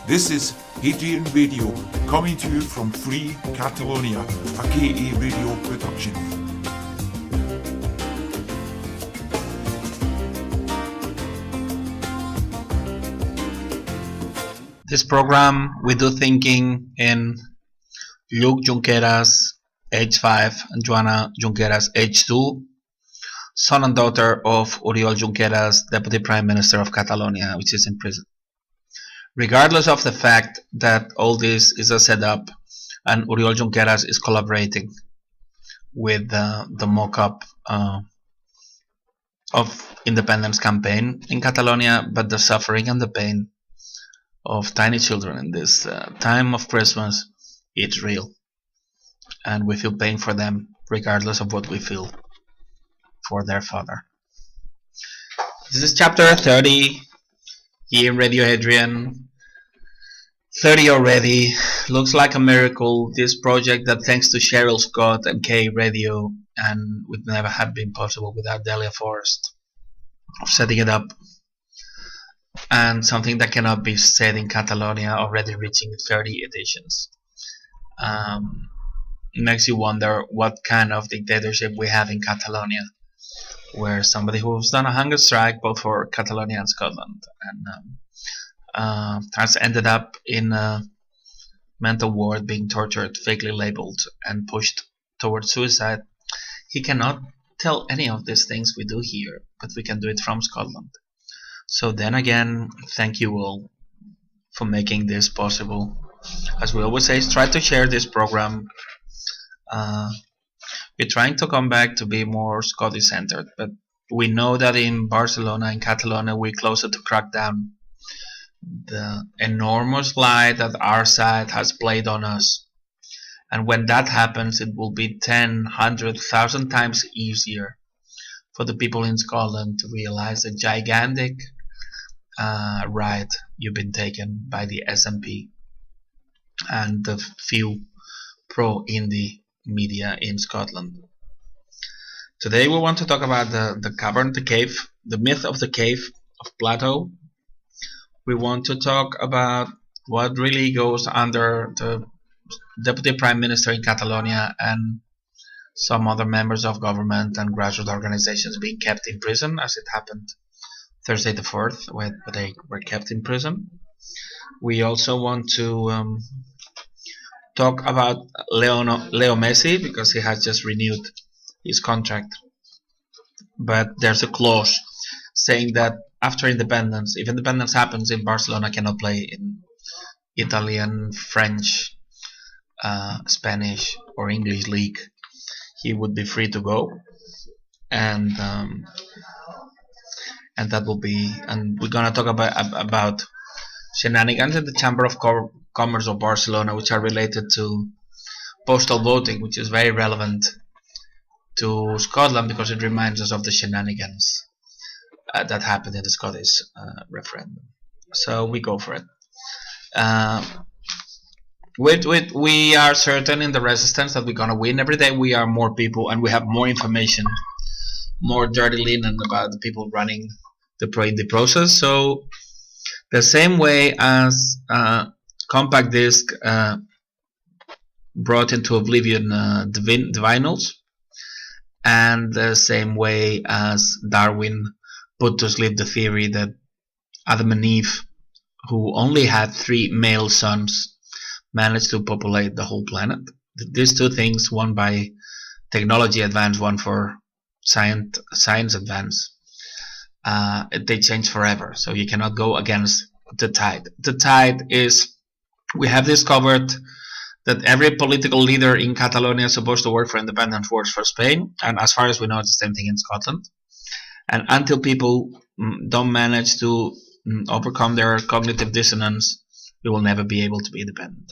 This is Hadrian Radio, coming to you from Free Catalonia, a KA radio production. This program we do thinking in Luke Junqueras, age 5, and Joana Junqueras, age 2, son and daughter of Oriol Junqueras, Deputy Prime Minister of Catalonia, which is in prison. Regardless of the fact that all this is a setup and Oriol Junqueras is collaborating with the mock-up of independence campaign in Catalonia, but the suffering and the pain of tiny children in this time of Christmas, it's real. And we feel pain for them, regardless of what we feel for their father. This is chapter 30 here in Radio Hadrian. 30 already. Looks like a miracle. This project that, thanks to Cheryl Scott and K Radio, and would never have been possible without Delia Forrest of setting it up. And something that cannot be said in Catalonia, already reaching 30 editions. Makes you wonder what kind of dictatorship we have in Catalonia, where somebody who's done a hunger strike both for Catalonia and Scotland and has ended up in a mental ward, being tortured, fakely labeled, and pushed towards suicide. He cannot tell any of these things we do here, but we can do it from Scotland. So then again, thank you all for making this possible. As we always say, try to share this program. We're trying to come back to be more Scottish centered, but we know that in Barcelona and Catalonia we're closer to crack down the enormous lie that our side has played on us. And when that happens, it will be 10, 100,000 times easier for the people in Scotland to realize the gigantic ride you've been taken by the SNP and the few pro-indie media in Scotland. Today we want to talk about the cavern, the cave, the myth of the cave of Plato. We want to talk about what really goes under the Deputy Prime Minister in Catalonia and some other members of government and grassroots organizations being kept in prison, as it happened Thursday the 4th, where they were kept in prison. We also want to talk about Leo Messi, because he has just renewed his contract. But there's a clause saying that after independence, if independence happens in Barcelona, cannot play in Italian, French, Spanish or English league. He would be free to go, and that will be. And we're gonna talk about shenanigans in the Chamber of Commerce of Barcelona, which are related to postal voting, which is very relevant to Scotland because it reminds us of the shenanigans that happened in the Scottish referendum. So we go for it. We are certain in the resistance that we're gonna win. Every day we are more people and we have more information, more dirty linen about the people running the process. So the same way as compact disc brought into oblivion the vinyls, and the same way as Darwin put to sleep the theory that Adam and Eve, who only had 3 male sons, managed to populate the whole planet. These two things, one by technology advance, one for science advance, they change forever. So you cannot go against the tide. The tide is, we have discovered that every political leader in Catalonia is supposed to work for independence, works for Spain, and as far as we know, it's the same thing in Scotland. And until people don't manage to overcome their cognitive dissonance, we will never be able to be independent.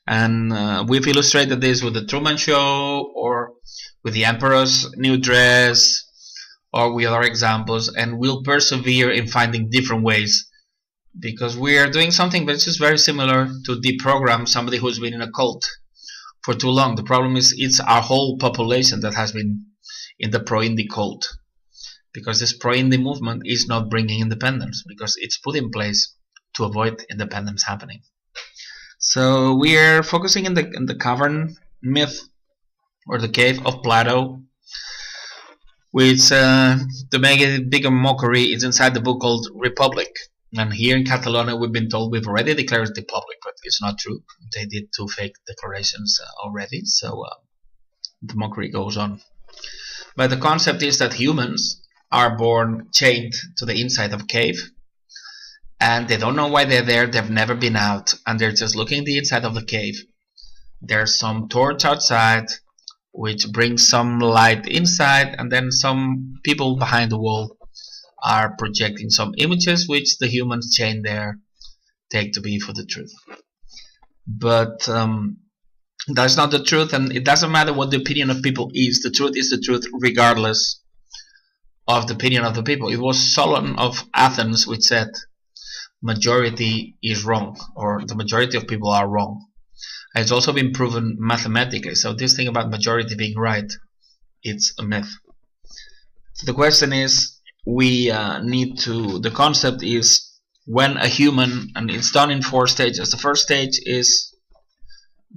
And we've illustrated this with the Truman Show, or with the Emperor's New Dress, or with other examples, and we'll persevere in finding different ways, because we are doing something which is very similar to deprogram somebody who's been in a cult for too long. The problem is it's our whole population that has been in the pro-indie cult, because this pro-indie movement is not bringing independence, because it's put in place to avoid independence happening. So we are focusing in the cavern myth, or the cave of Plato, which to make it a bigger mockery is inside the book called Republic. And here in Catalonia we've been told we've already declared the Republic, but it's not true. They did 2 fake declarations already, so the mockery goes on. But the concept is that humans are born chained to the inside of a cave, and they don't know why they're there. They've never been out, and they're just looking at the inside of the cave. There's some torch outside which brings some light inside, and then some people behind the wall are projecting some images which the humans chained there take to be for the truth. But that's not the truth, and it doesn't matter what the opinion of people is. The truth is the truth regardless of the opinion of the people. It was Solon of Athens which said majority is wrong, or the majority of people are wrong. And it's also been proven mathematically. So this thing about majority being right, it's a myth. So the question is, we need to, the concept is when a human, and it's done in 4 stages. The first stage is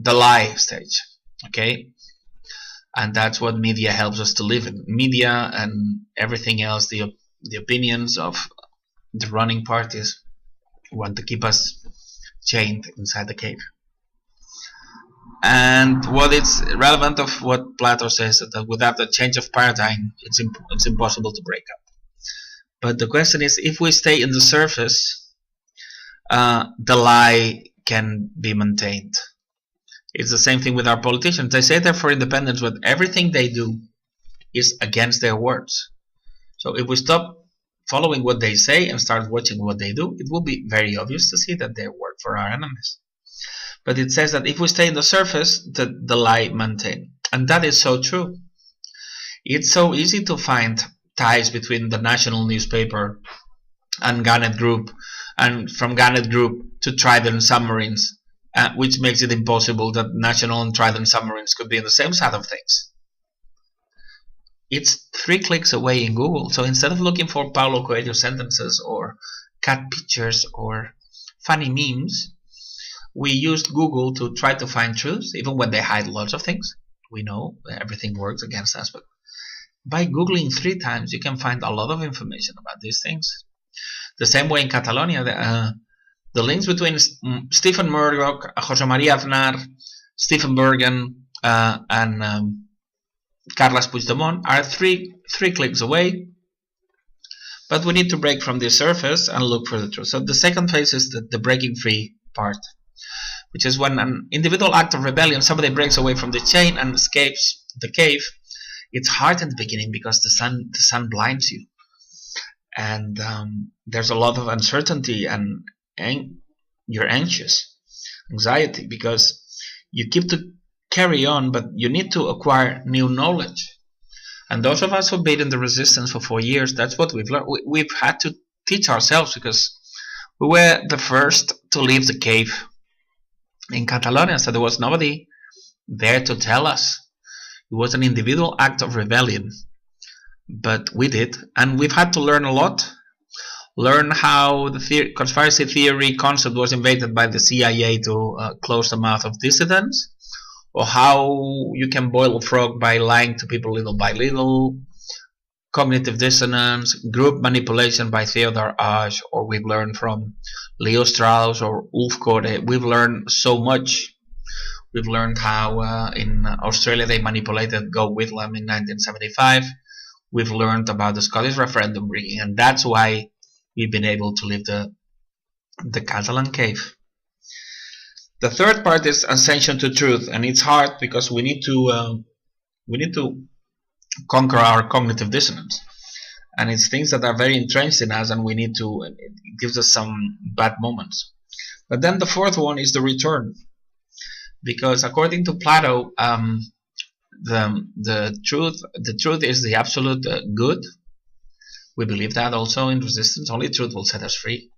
the lie stage, okay? And that's what media helps us to live in. Media and everything else, the opinions of the running parties want to keep us chained inside the cave. And what is relevant of what Plato says, that without the change of paradigm, it's impossible to break up. But the question is, if we stay in the surface, the lie can be maintained. It's the same thing with our politicians. They say they're for independence, but everything they do is against their words. So if we stop following what they say and start watching what they do, it will be very obvious to see that they work for our enemies. But it says that if we stay in the surface, the lie maintain. And that is so true. It's so easy to find ties between the national newspaper and Garnet Group, and from Garnet Group to Trident submarines, which makes it impossible that national and Trident submarines could be in the same side of things. It's 3 clicks away in Google. So instead of looking for Paulo Coelho sentences or cat pictures or funny memes, we used Google to try to find truths, even when they hide lots of things. We know everything works against us, but by Googling 3 times, you can find a lot of information about these things. The same way in Catalonia, the links between Stephen Murdoch, José María Aznar, Stephen Bergen, and Carles Puigdemont are 3 clicks away. But we need to break from the surface and look for the truth. So the second phase is the breaking free part, which is when an individual act of rebellion, somebody breaks away from the chain and escapes the cave. It's hard in the beginning because the sun blinds you, and there's a lot of uncertainty, and you're anxious, anxiety, because you keep to carry on, but you need to acquire new knowledge. And those of us who've been in the resistance for 4 years, that's what we've learned. We've had to teach ourselves, because we were the first to leave the cave in Catalonia, so there was nobody there to tell us. It was an individual act of rebellion, but we did, and we've had to learn a lot. Learn how the conspiracy theory concept was invented by the CIA to close the mouth of dissidents, or how you can boil a frog by lying to people little by little, cognitive dissonance, group manipulation by Theodore Ashe, or we've learned from Leo Strauss or Ulf Kode. We've learned so much. We've learned how in Australia they manipulated Go Whitlam in 1975. We've learned about the Scottish referendum rigging, and that's why we've been able to leave the Catalan cave. The third part is ascension to truth, and it's hard because we need to conquer our cognitive dissonance, and it's things that are very entrenched in us, and we need to. It gives us some bad moments. But then the fourth one is the return, because according to Plato, the truth is the absolute good. We believe that also in resistance. Only truth will set us free.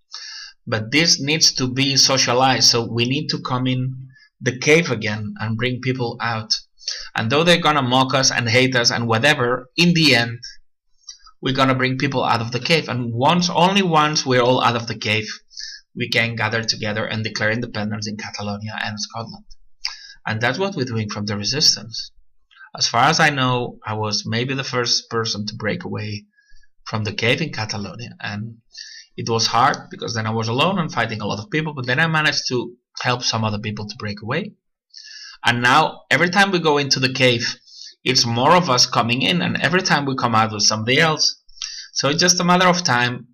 But this needs to be socialized, so we need to come in the cave again and bring people out. And though they're gonna mock us and hate us and whatever, in the end, we're gonna bring people out of the cave. And only once we're all out of the cave, we can gather together and declare independence in Catalonia and Scotland. And that's what we're doing from the resistance. As far as I know, I was maybe the first person to break away from the cave in Catalonia, and it was hard because then I was alone and fighting a lot of people, but then I managed to help some other people to break away. And now every time we go into the cave, it's more of us coming in, and every time we come out with somebody else. So it's just a matter of time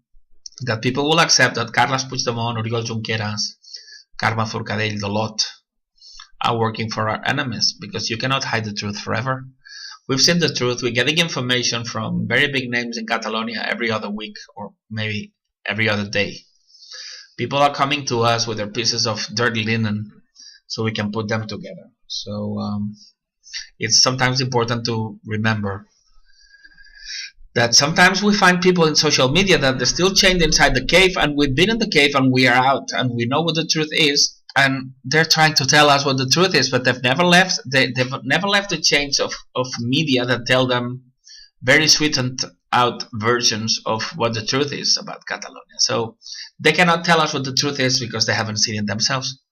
that people will accept that Carles Puigdemont, Oriol Junqueras, Carme Forcadell, the lot, are working for our enemies, because you cannot hide the truth forever. We've seen the truth. We're getting information from very big names in Catalonia every other week, or maybe every other day. People are coming to us with their pieces of dirty linen so we can put them together. So it's sometimes important to remember that sometimes we find people in social media that they're still chained inside the cave, and we've been in the cave and we are out and we know what the truth is, and they're trying to tell us what the truth is, but they've never left the chains of media that tell them very sweetened out versions of what the truth is about Catalonia. So they cannot tell us what the truth is because they haven't seen it themselves.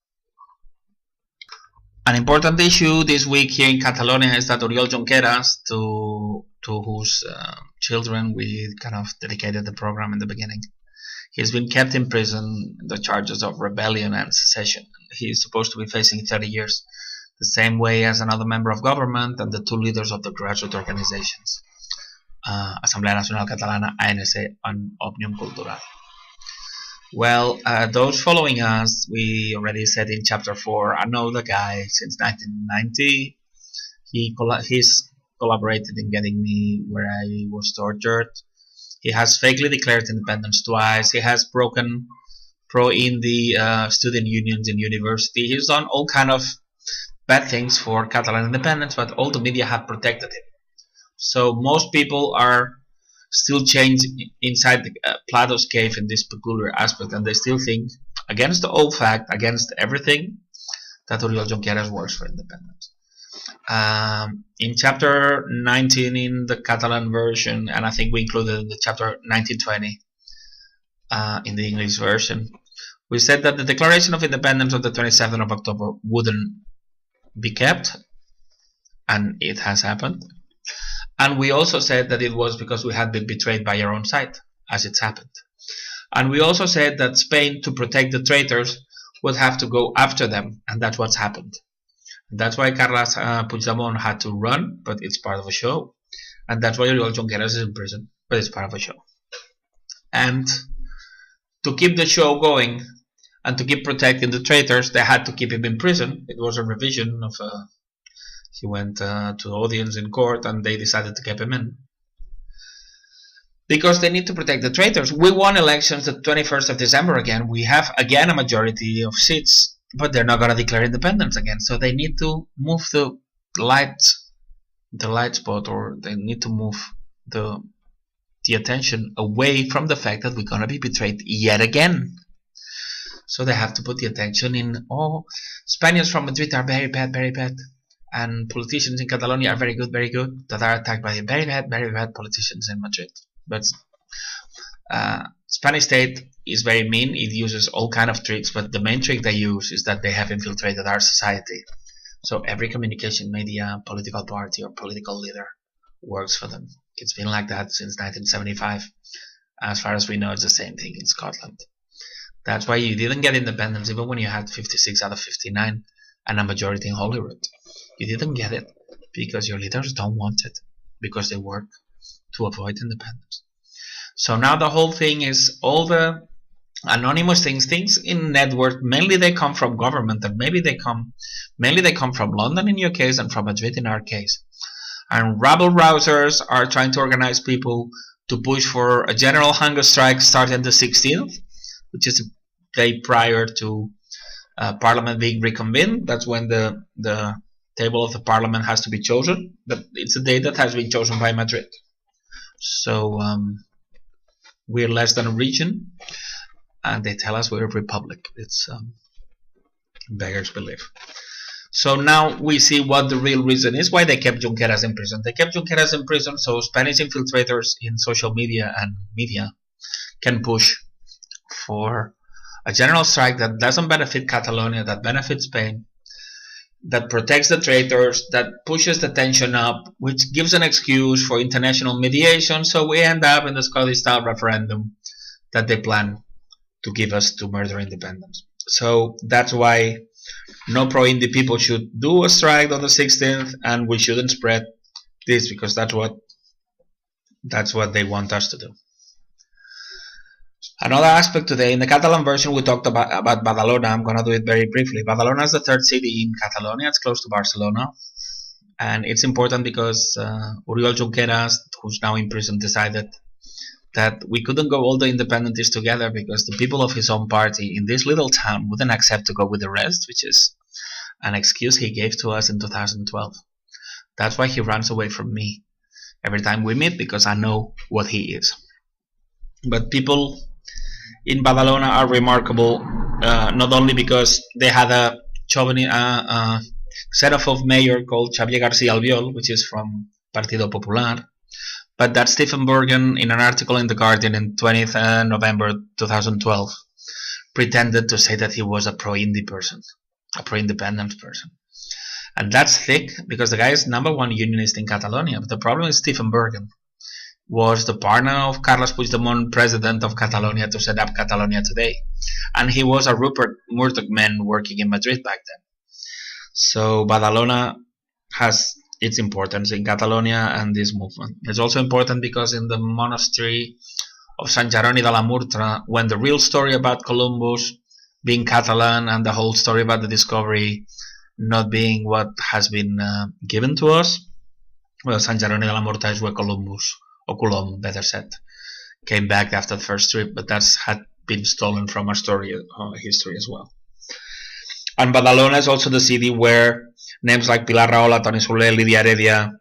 An important issue this week here in Catalonia is that Oriol Junqueras, to whose children we kind of dedicated the program in the beginning, he's been kept in prison on the charges of rebellion and secession. He's supposed to be facing 30 years, the same way as another member of government and the two leaders of the grassroots organizations, Assemblea Nacional Catalana, ANC, and Òmnium Cultural. Well, those following us, we already said in chapter 4, I know the guy since 1990. He's collaborated in getting me where I was tortured. He has fakely declared independence twice. He has broken pro-indie student unions in university. He's done all kind of bad things for Catalan independence, but all the media have protected him. So most people are still chained inside the Plato's cave in this peculiar aspect, and they still think, against the old fact, against everything, that Oriol Junqueras works for independence. In chapter 19 in the Catalan version, and I think we included in the chapter 1920 in the English version, we said that the Declaration of Independence of the 27th of October wouldn't be kept, and it has happened. And we also said that it was because we had been betrayed by our own side, as it's happened. And we also said that Spain, to protect the traitors, would have to go after them, and that's what's happened. That's why Carles Puigdemont had to run, but it's part of a show. And that's why Oriol Junqueras is in prison, but it's part of a show. And to keep the show going, and to keep protecting the traitors, they had to keep him in prison. It was a revision of he went to audience in court, and they decided to keep him in. Because they need to protect the traitors. We won elections the 21st of December again. We have again a majority of seats, but they're not going to declare independence again. So they need to move the light spot, or they need to move the attention away from the fact that we're going to be betrayed yet again. So they have to put the attention in, oh, Spaniards from Madrid are very bad, and politicians in Catalonia are very good, that are attacked by very bad politicians in Madrid. But Spanish state is very mean. It uses all kind of tricks, but the main trick they use is that they have infiltrated our society. So every communication media, political party, or political leader works for them. It's been like that since 1975. As far as we know, it's the same thing in Scotland. That's why you didn't get independence even when you had 56 out of 59 and a majority in Holyrood. You didn't get it because your leaders don't want it, because they work to avoid independence. So now the whole thing is all the anonymous things in network. Mainly they come from government, and mainly they come from London in your case and from Madrid in our case. And rabble rousers are trying to organize people to push for a general hunger strike starting the 16th, which is the day prior to Parliament being reconvened. That's when the table of the Parliament has to be chosen, but it's a day that has been chosen by Madrid. So we're less than a region, and they tell us we're a republic. It's beggars belief. So now we see what the real reason is why they kept Junqueras in prison. They kept Junqueras in prison so Spanish infiltrators in social media and media can push for A general strike that doesn't benefit Catalonia, that benefits Spain, that protects the traitors, that pushes the tension up, which gives an excuse for international mediation, so we end up in the Scottish-style referendum that they plan to give us to murder independence. So that's why no pro-indie people should do a strike on the 16th, and we shouldn't spread this, because that's what they want us to do. Another aspect today, in the Catalan version we talked about Badalona. I'm going to do it very briefly. Badalona is the third city in Catalonia. It's close to Barcelona, and it's important because Oriol Junqueras, who's now in prison, decided that we couldn't go all the independencies together because the people of his own party in this little town wouldn't accept to go with the rest, which is an excuse he gave to us in 2012. That's why he runs away from me every time we meet, because I know what he is. But people in Badalona are remarkable, not only because they had a xenophobe mayor called Xavier García Albiol, which is from Partido Popular, but that Stephen Bergen, in an article in The Guardian in 20th November 2012, pretended to say that he was a pro-indie person, a pro-independence person. And that's thick, because the guy is #1 unionist in Catalonia. But the problem is Stephen Bergen was the partner of Carles Puigdemont, president of Catalonia, to set up Catalonia Today. And he was a Rupert Murdoch man working in Madrid back then. So Badalona has its importance in Catalonia and this movement. It's also important because in the monastery of Sant Jeroni de la Murtra, when the real story about Columbus being Catalan and the whole story about the discovery not being what has been given to us, well, Sant Jeroni de la Murtra is where Columbus, or Colom, better said, came back after the first trip, but that's had been stolen from our history as well. And Badalona is also the city where names like Pilar Rahola, Toni Soler, Lidia Heredia,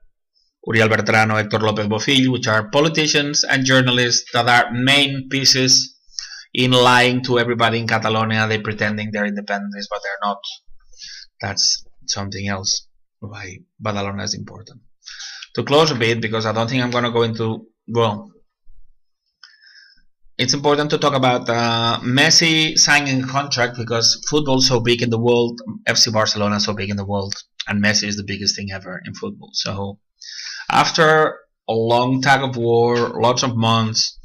Uriel Bertrano, Héctor López Bofill, which are politicians and journalists that are main pieces in lying to everybody in Catalonia. They're pretending they're independents, but they're not. That's something else why Badalona is important. To close a bit, because I don't think I'm going to go into, well, it's important to talk about Messi signing a contract, because football is so big in the world, FC Barcelona is so big in the world, and Messi is the biggest thing ever in football. So after a long tug of war, lots of months,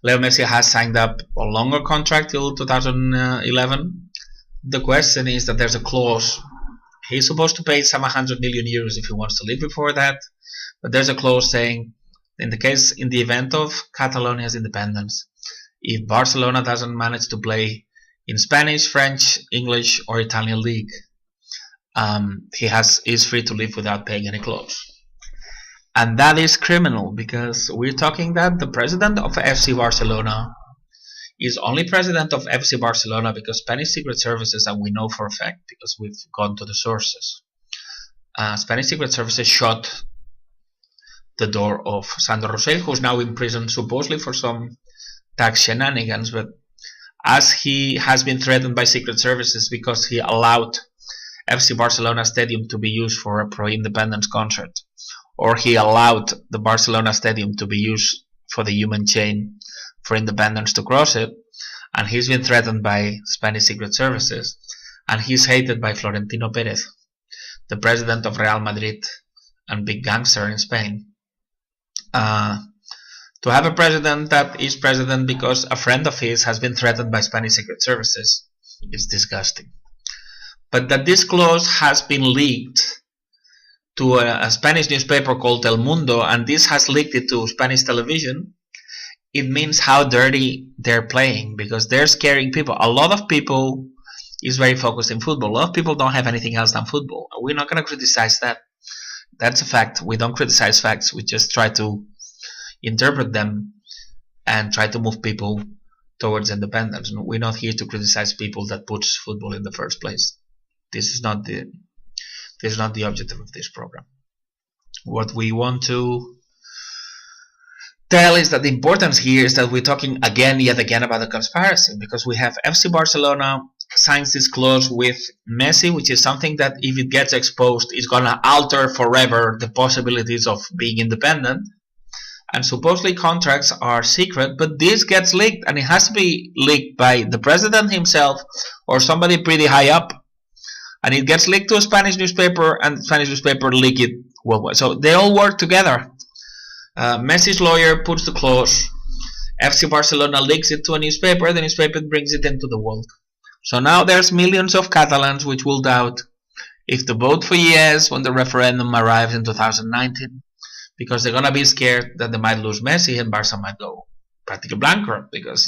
Leo Messi has signed up a longer contract till 2011. The question is that there's a clause. He's supposed to pay some 100 million euros if he wants to leave before that, but there's a clause saying, in the event of Catalonia's independence, if Barcelona doesn't manage to play in Spanish, French, English, or Italian league, he is free to leave without paying any clause. And that is criminal, because we're talking that the president of FC Barcelona is only president of FC Barcelona because Spanish Secret Services, and we know for a fact because we've gone to the sources, Spanish Secret Services shut the door of Sandro Rosell, who's now in prison supposedly for some tax shenanigans, but as he has been threatened by Secret Services because he allowed FC Barcelona Stadium to be used for a pro-independence concert, or he allowed the Barcelona Stadium to be used for the human chain for independence to cross it, and he's been threatened by Spanish Secret Services, and he's hated by Florentino Perez, the president of Real Madrid and big gangster in Spain. To have a president that is president because a friend of his has been threatened by Spanish Secret Services is disgusting. But that this clause has been leaked to a Spanish newspaper called El Mundo, and this has leaked it to Spanish television, it means how dirty they're playing, because they're scaring people. A lot of people is very focused in football. A lot of people don't have anything else than football. We're not going to criticize that. That's a fact. We don't criticize facts. We just try to interpret them and try to move people towards independence. We're not here to criticize people that puts football in the first place. This is not the objective of this program. What we want to tell is that the importance here is that we're talking yet again about the conspiracy, because we have FC Barcelona signs this clause with Messi, which is something that if it gets exposed is going to alter forever the possibilities of being independent. and supposedly contracts are secret, but this gets leaked, and it has to be leaked by the president himself or somebody pretty high up, and it gets leaked to a Spanish newspaper, and the Spanish newspaper leak it worldwide. So they all work together. Messi's lawyer puts the clause, FC Barcelona leaks it to a newspaper, the newspaper brings it into the world. So now there's millions of Catalans which will doubt if to vote for yes when the referendum arrives in 2019, because they're gonna be scared that they might lose Messi and Barca might go practically bankrupt, because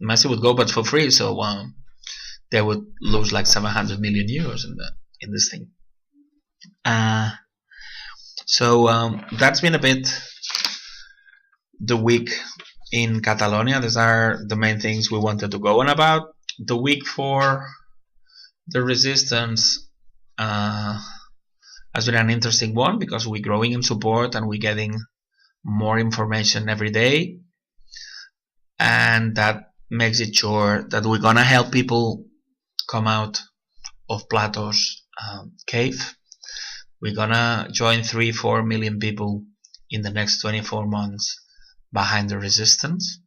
Messi would go but for free, so they would lose like 700 million euros in this thing. So that's been a bit the week in Catalonia. These are the main things we wanted to go on about. The week for the resistance has been an interesting one, because we're growing in support and we're getting more information every day, and that makes it sure that we're gonna help people come out of Plato's cave. We're gonna join 3-4 million people in the next 24 months behind the resistance,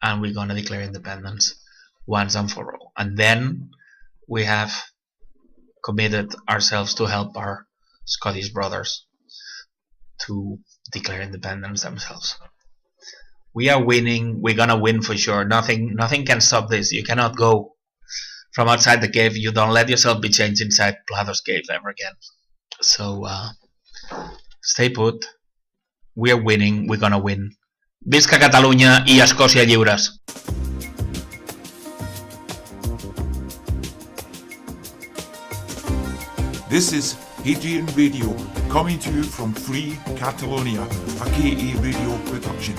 and we're gonna declare independence once and for all. And then we have committed ourselves to help our Scottish brothers to declare independence themselves. We are winning. We're gonna win for sure. Nothing can stop this. You cannot go from outside the cave. You don't let yourself be changed inside Plato's cave ever again. So stay put. We are winning. We're gonna win. Visca Catalunya i Escòcia lliures. This is Hadrian Radio, coming to you from Free Catalonia, a KA Radio production.